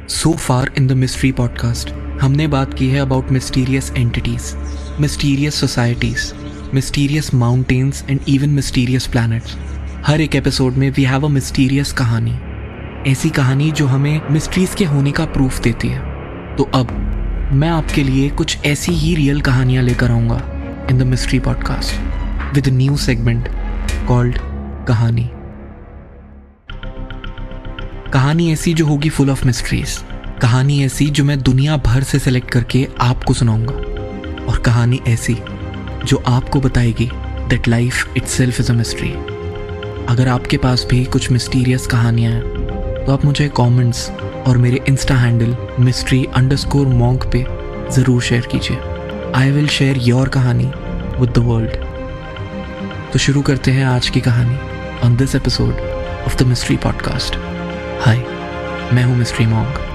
So far in the mystery podcast हमने बात की है about mysterious entities, mysterious societies, mysterious mountains and even mysterious planets. हर एक एपिसोड में वी हैव अ मिस्टीरियस कहानी, ऐसी कहानी जो हमें मिस्ट्रीज के होने का प्रूफ देती है। तो अब मैं आपके लिए कुछ ऐसी ही रियल कहानियाँ लेकर आऊँगा इन the mystery podcast with a new segment called कहानी। कहानी ऐसी जो होगी फुल ऑफ मिस्ट्रीज, कहानी ऐसी जो मैं दुनिया भर से सिलेक्ट करके आपको सुनाऊंगा, और कहानी ऐसी जो आपको बताएगी that life itself is a mystery. अगर आपके पास भी कुछ मिस्टीरियस कहानियाँ हैं तो आप मुझे कमेंट्स और मेरे इंस्टा हैंडल mystery_monk पे ज़रूर शेयर कीजिए। I will share your kahani with the world. तो शुरू करते हैं आज की कहानी on this episode of the mystery podcast. Hi, मैं हूँ mystery monk.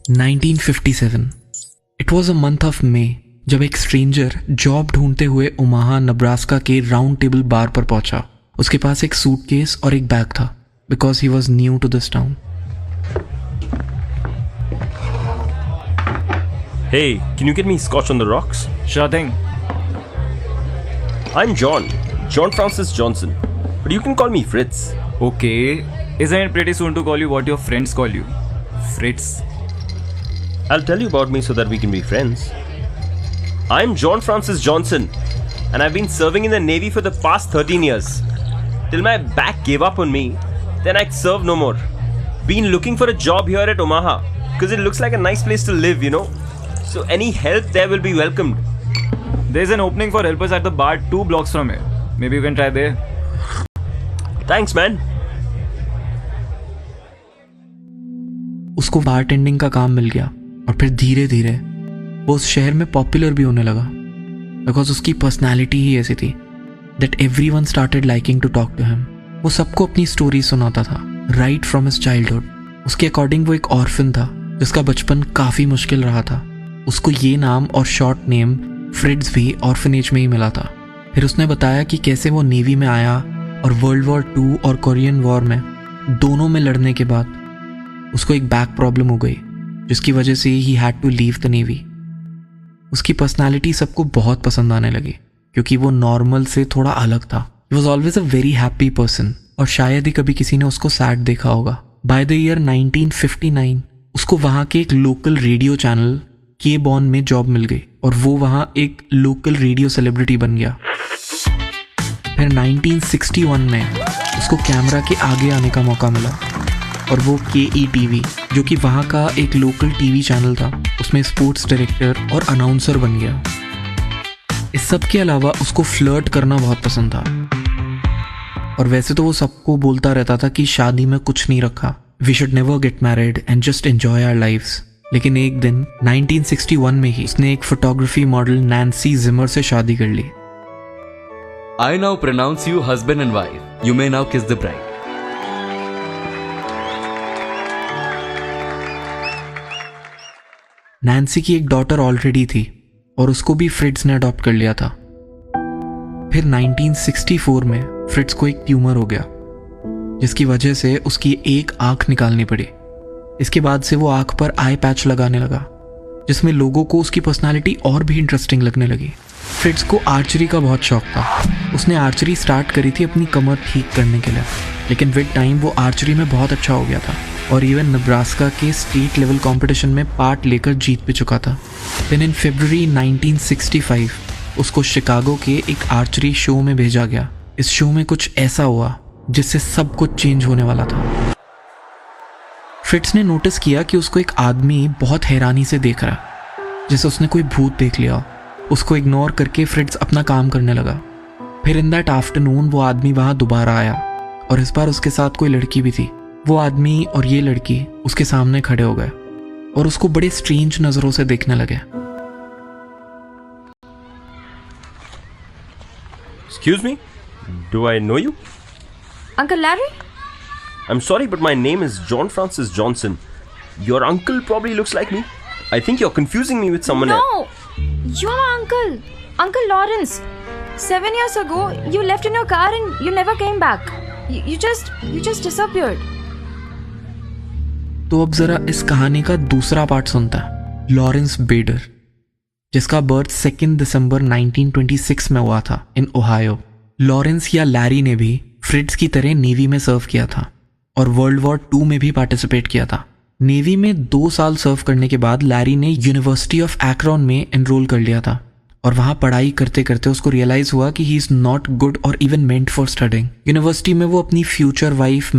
– 1957 it was a month of May जब एक स्ट्रेंजर जॉब ढूंढते हुए ओमाहा नब्रास्का के राउंड टेबल बार पर पहुंचा। उसके पास एक सूटकेस और एक बैग था because he was new to this town. Hey, can you get me scotch on the rocks? Sure thing. I'm John Francis Johnson, but you can call me Fritz. Okay. Isn't it pretty soon to call you what your friends call you? Fritz. I'll tell you about me so that we can be friends. I'm John Francis Johnson, and I've been serving in the Navy for the past 13 years. Till my back gave up on me, then I served no more. Been looking for a job here at Omaha, because it looks like a nice place to live, you know. So any help there will be welcomed. There's an opening for helpers at the bar 2 blocks from here. Maybe you can try there. Thanks, man. उसको bartending का काम मिल गया और फिर धीरे धीरे वो उस शहर में पॉपुलर भी होने लगा बिकॉज उसकी पर्सनैलिटी ही ऐसी थी that everyone started liking to talk to him. वो सबको अपनी स्टोरी सुनाता था राइट फ्रॉम हिज चाइल्डहुड। उसके अकॉर्डिंग वो एक ऑर्फन था जिसका बचपन काफ़ी मुश्किल रहा था। उसको ये नाम और शॉर्ट नेम फ्रिड्स भी ऑर्फनेज में ही मिला था। फिर उसने बताया कि कैसे वो नेवी में आया और वर्ल्ड वॉर 2 और कोरियन वॉर में दोनों में लड़ने के बाद उसको एक बैक प्रॉब्लम हो गई जिसकी वजह से he had to leave the navy. उसकी पर्सनालिटी सबको बहुत पसंद आने लगी क्योंकि वो नॉर्मल से थोड़ा अलग था। He was always a very happy person और शायद ही कभी किसी ने उसको सैड देखा होगा। बाय द ईयर 1959 उसको वहाँ के एक लोकल रेडियो चैनल के बॉन में जॉब मिल गई और वो वहाँ एक लोकल रेडियो सेलिब्रिटी बन गया। फिर 1961 में उसको कैमरा के आगे आने का मौका मिला और वो KETV जो कि वहाँ का एक लोकल टीवी चैनल था उसमें स्पोर्ट्स डायरेक्टर और अनाउंसर बन गया। इस सब के अलावा उसको फ्लर्ट करना बहुत पसंद था और वैसे तो वो सबको बोलता रहता था कि शादी में कुछ नहीं रखा, we should never get married and just enjoy our lives. लेकिन एक दिन 1961 में ही उसने एक फोटोग्राफी मॉडल नैन्सी जिमर से शादी कर ली। I now pronounce you husband and wife. You may now kiss the bride. Nancy की एक डॉटर ऑलरेडी थी और उसको भी फ्रिड्स ने अडॉप्ट कर लिया था। फिर 1964 में फ्रिड्स को एक ट्यूमर हो गया जिसकी वजह से उसकी एक आंख निकालनी पड़ी। इसके बाद से वो आंख पर आई पैच लगाने लगा जिसमें लोगों को उसकी पर्सनालिटी और भी इंटरेस्टिंग लगने लगी। फ्रिड्स को आर्चरी का बहुत शौक था। उसने आर्चरी स्टार्ट करी थी अपनी कमर ठीक करने के लिए, लेकिन विद टाइम वो आर्चरी में बहुत अच्छा हो गया था और इवन नब्रास्का के स्टेट लेवल कंपटीशन में पार्ट लेकर जीत भी चुका था। देन इन फरवरी 1965 उसको शिकागो के एक आर्चरी शो में भेजा गया। इस शो में कुछ ऐसा हुआ जिससे सब कुछ चेंज होने वाला था। फ्रिट्ज ने नोटिस किया कि उसको एक आदमी बहुत हैरानी से देख रहा है, जैसे उसने कोई भूत देख लिया। उसको इग्नोर करके फ्रिट्ज अपना काम करने लगा। फिर इन दैट आफ्टरनून वो आदमी वहाँ दोबारा आया और इस बार उसके साथ कोई लड़की भी थी। वो आदमी और ये लड़की उसके सामने खड़े हो गए और उसको बड़े स्ट्रेंज नज़रों से देखने लगे। Excuse me? Do I know you? Uncle Larry? I'm sorry, but my name is John Francis Johnson. Your uncle probably looks like me. I think you're confusing me with someone else. No! You're my uncle. Uncle Lawrence. 7 years ago, you left in your car and you never came back. You just disappeared. तो अब जरा इस कहानी का दूसरा part सुनता है। Lawrence बेडर, जिसका बर्थ 2 दिसंबर 1926 में हुआ था इन ओहायो। लॉरेंस या लैरी ने भी फ्रिट्ज की तरह नेवी में सर्व किया था और वर्ल्ड वॉर 2 में भी पार्टिसिपेट किया था। नेवी में 2 साल सर्व करने के बाद लैरी ने यूनिवर्सिटी ऑफ एक्रोन में एनरोल कर लिया था और वहाँ पढ़ाई करते करते उसको रियलाइज हुआ कि ही इज़ नॉट गुड और even meant for studying. University में वो अपनी फ्यूचर वाइफ